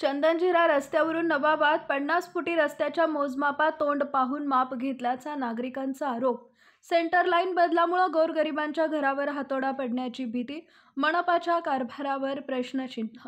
चंदनझिरा रस्त्यावरून नवाबाद 50 फुटी रस्त्याच्या मोजमापात तोंड पाहून माप घेतल्याचा नागरिकांचा आरोप। सेंटर लाईन बदलामुळे गोरगरिबांच्या घरावर हातोडा पडण्याची भीती, मनपाच्या कारभारावर प्रश्नचिन्ह।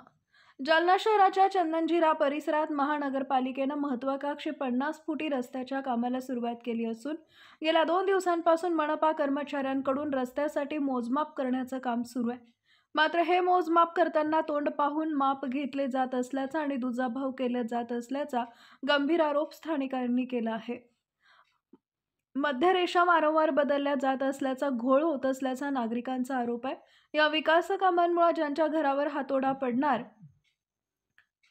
जालना शहराच्या चंदनझिरा परिसरात महानगरपालिकेने महत्त्वाकांक्षी 50 फुटी रस्त्याच्या कामाला सुरुवात केली असून गेल्या 2 दिवसांपासून मनपा कर्मचाऱ्यांकडून रस्त्यासाठी मोजमाप करण्याचं काम सुरू आहे। मात्र हे मोजमाप करताना तोंड पाहून माप घेतले जात असल्याचा आणि दुजाभाव केले जात असल्याचा गंभीर आरोप स्थानिकांनी केला आहे। मध्यरेषा वारंवार बदलल्या जात असल्याचा घोळ होत असल्याचा नागरिकांचा आरोप आहे। या विकास कामांमुळे ज्यांच्या घरावर हातोडा पडणार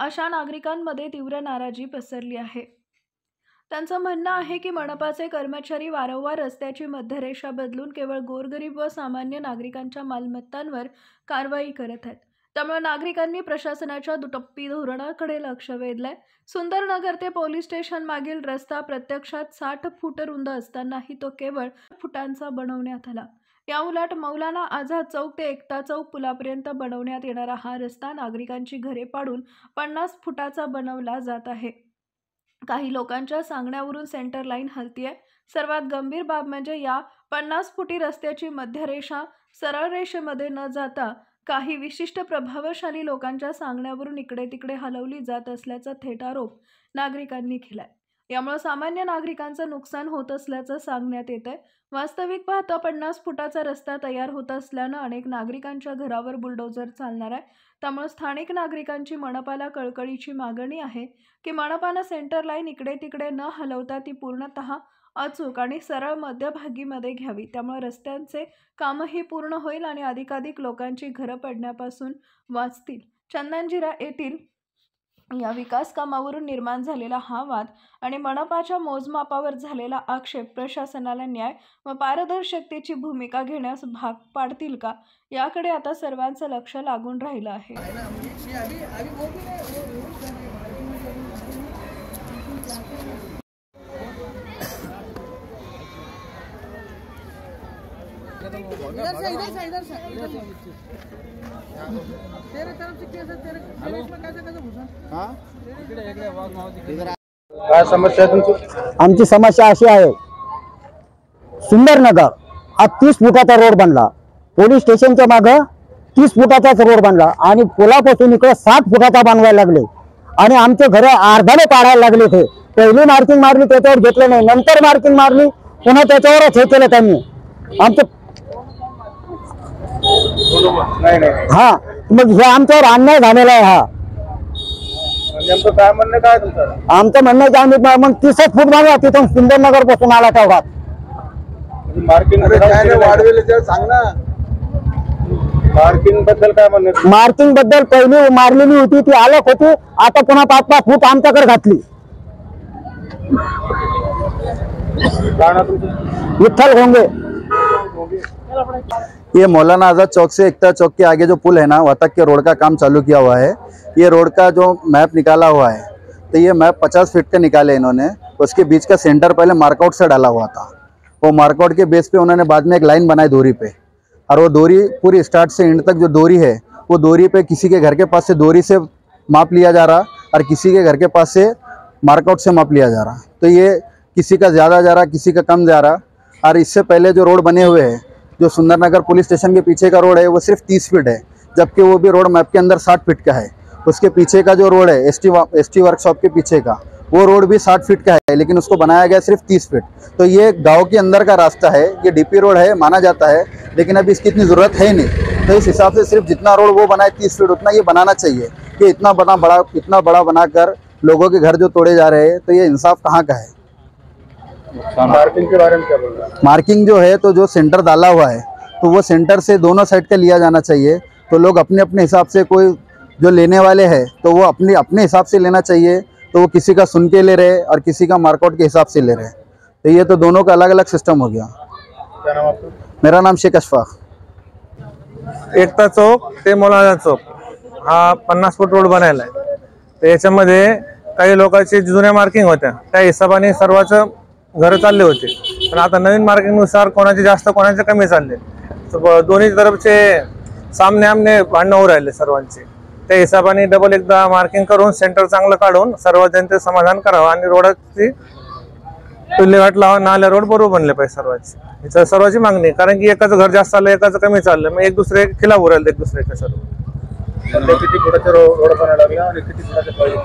अशा नागरिकांमध्ये तीव्र नाराजी पसरली आहे। त्यांचं म्हणणं आहे की मनपाचे कर्मचारी वारंवार रस्त्याची मध्यरेषा बदलून केवळ गोरगरीब व सामान्य नागरिकांच्या मालमत्तांवर कारवाई करत आहेत। त्यामुळे नागरिकांनी प्रशासनाच्या दुटप्पी धोरणाकडे लक्ष वेधलंय। सुंदरनगर ते पोलीस स्टेशन मागील रस्ता प्रत्यक्षात 60 फूट रुंद असतानाही तो केवळ फुटांचा बनवण्यात आला। याउलट मौलाना आझाद चौक ते एकता चौक पुलापर्यंत बनवण्यात येणारा हा रस्ता नागरिकांची घरे पाडून 50 फुटाचा बनवला जात आहे। काही लोकांच्या सांगण्यावरून सेंटर लाईन हलतीये। सर्वात गंभीर बाब म्हणजे या 50 फुटी रस्त्याची मध्यरेषा सरळ रेषेमध्ये न जाता काही विशिष्ट प्रभावशाली लोकांच्या सांगण्यावरून इकडे तिकडे हलवली जात असल्याचा थेट आरोप नागरिकांनी केलाय। यामुळे सामान्य नागरिकांचं नुकसान होत असल्याचं सांगण्यात येतंय। वास्तविक पाहता 50 फुटाचा रस्ता तयार होत असल्यानं अनेक नागरिकांच्या घरावर बुलडोझर चालणार आहे। त्यामुळे स्थानिक नागरिकांची मनपाला कळकळीची मागणी आहे की मनपानं सेंटर लाईन इकडे तिकडे न हलवता ती पूर्णतः अचूक आणि सरळ मध्यभागीमध्ये घ्यावी। त्यामुळे रस्त्यांचे कामही पूर्ण होईल आणि अधिकाधिक लोकांची घरं पडण्यापासून वाचतील। चंदनझिरा येथील या विकास कामावरून निर्माण झालेला हा वाद आणि मनपाच्या मोजमापावर झालेला आक्षेप प्रशासनाला न्याय व पारदर्शकतेची भूमिका घेण्यास भाग पाडतील का, याकडे आता सर्वांचं लक्ष लागून राहिलं आहे। काय समस्या तुमची? आमची समस्या अशी आहे, सुंदरनगर हा 30 फुटाचा रोड बनला, पोलीस स्टेशनच्या मागे 30 फुटाचाच रोड बनला आणि पुलापासून इकडे 60 फुटाचा बनवायला लागले आणि आमचे घर अर्ध्याने पाडायला लागले। ते पहिली मार्किंग मारली, त्याच्यावर घेतलं नाही, नंतर मार्किंग मारली, पुन्हा त्याच्यावरच हे केलं त्यांनी आमचं। हा, मग हे आमच्यावर अन्याय झालेला आहे। हा नेमकं काय म्हणणं काय तुमचं? आमचं म्हणणं की आम्ही मग 30 फूट बनवा, तिथून सुंदरनगर पासून आला तेवढा मार्किंग वाढवेल सांग ना। मार्किंग बद्दल काय म्हणणं? मार्किंग बद्दल पहिली मारलेली होती ती अलग होती, आता पुन्हा 5-5 फूट आमच्याकडे घातली। विठ्ठल होंगे। ये मौलाना आज़ाद चौक से एकता चौक के आगे जो पुल है ना, वहाँ तक के रोड का काम चालू किया हुआ है। ये रोड का जो मैप निकाला हुआ है, तो ये मैप 50 फीट का निकाले इन्होंने। उसके बीच का सेंटर पहले मार्कआउट से डाला हुआ था, वो मार्कआउट के बेस पे उन्होंने बाद में एक लाइन बनाई दोरी पे, और वो दोरी पूरी स्टार्ट से एंड तक जो दोरी है, वो दोरी पे किसी के घर के पास से दोरी से माप लिया जा रहा और किसी के घर के पास से मार्कआउट से माप लिया जा रहा। तो ये किसी का ज़्यादा जा रहा, किसी का कम जा रहा। और इससे पहले जो रोड बने हुए हैं, जो सुंदरनगर पुलिस स्टेशन के पीछे का रोड है, वो सिर्फ 30 फीट है, जबकि वो भी रोड मैप के अंदर 60 फीट का है। उसके पीछे का जो रोड है एसटी वर्कशॉप के पीछे का, वो रोड भी 60 फीट का है, लेकिन उसको बनाया गया सिर्फ 30 फीट। तो ये गांव के अंदर का रास्ता है, ये डीपी रोड है माना जाता है, लेकिन अभी इसकी इतनी ज़रूरत है नहीं। तो इस हिसाब से सिर्फ जितना रोड वो बनाए 30 फीट, उतना ये बनाना चाहिए। कि इतना बड़ा बनाकर लोगों के घर जो तोड़े जा रहे हैं, तो ये इंसाफ कहाँ का है? मार्किंग के बारे में क्या बोल रहा है? मार्किंग जो है, तो जो सेंटर डाला हुआ है, तो वो सेंटर से दोनों साइड का लिया जाना चाहिए। तो लोग अपने अपने हिसाब से, कोई जो लेने वाले हैं तो वो अपने हिसाब से लेना चाहिए। तो वो किसी का सुन के ले रहे और किसी का मार्कआउट के हिसाब से ले रहे। तो ये तो दोनों का अलग अलग सिस्टम हो गया। क्या नाम आपका? मेरा नाम शेख अशफाक। एकता चौक ते मौलाना चौक हा 50 फूट रोड बनायला आहे। तर याच्यामध्ये काही लोकांची जुन्या मार्किंग होत्या, त्या हिशोबाने सर्वच घर चालले होते, पण आता नवीन मार्किंग नुसार कोणाचे जास्त कोणाचे कमी चालले। दोन्ही तरफचे सामने आमने भांडण होऊ राहिले सर्वांचे। त्या हिशोबाने डबल एकदा मार्किंग करून सेंटर चांगलं काढून सर्व जनते समाधान करावं आणि रोडाची विल्हेवाट लावा, नाल्या रोड बरोबर बनले पाहिजे सर्वांची, हिचं सर्वांची मागणी आहे. कारण की एकाचं घर जास्त चाललं, एकाचं कमी चाललं, मग एक दुसरे खिलाफ उरायला एक दुसऱ्याच्या सर्व. किती फुटाचे रोड बनायला लागला आणि किती फुटाचे पाहिजे?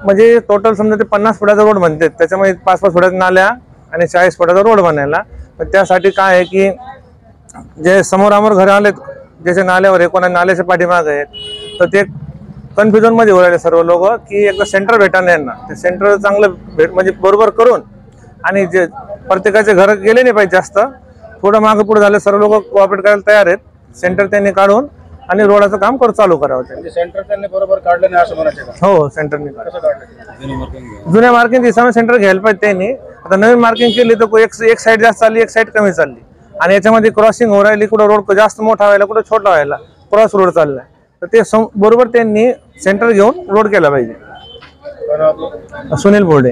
म्हणजे टोटल समजा ते 50 फुटाचा रोड म्हणतात, त्याच्यामध्ये 5-5 फुटाच्या नाल्या आणि 40 फुटाचा रोड बनायला. पण त्यासाठी काय आहे की जे समोरामोर घर आलेत, ज्याच्या नाल्यावर आहे, कोणा नाल्याच्या पाठीमागे आहेत, तर ते कन्फ्युजन मध्ये उरायले सर्व लोक की एकदा सेंटर भेटा नाही ना, ते सेंटर चांगलं म्हणजे बरोबर करून आणि जे प्रत्येकाचे घर गेले नाही पाहिजे जास्त, थोडं मागे पुढे झालं, सर्व लोक कोऑपरेट करायला तयार आहेत. सेंटर त्यांनी काढून आणि रोडाचं काम चालू करावं. सेंटर त्यांनी बरोबर काढलं नाही असं म्हणायचं का? हो, सेंटरने कसं काढलं? जुन्या मार्किंग दिवसामध्ये सेंटर घ्यायला पाहिजे त्यांनी. आता नवीन मार्किंग केली तर एक साईड जास्त चालली, एक साईड कमी चालली आणि याच्यामध्ये क्रॉसिंग हो राहिली, कुठं रोड जास्त मोठा व्हायला, कुठं छोटा व्हायला, क्रॉस रोड चाललाय. तर ते बरोबर त्यांनी सेंटर घेऊन रोड केला पाहिजे. सुनील बोर्डे.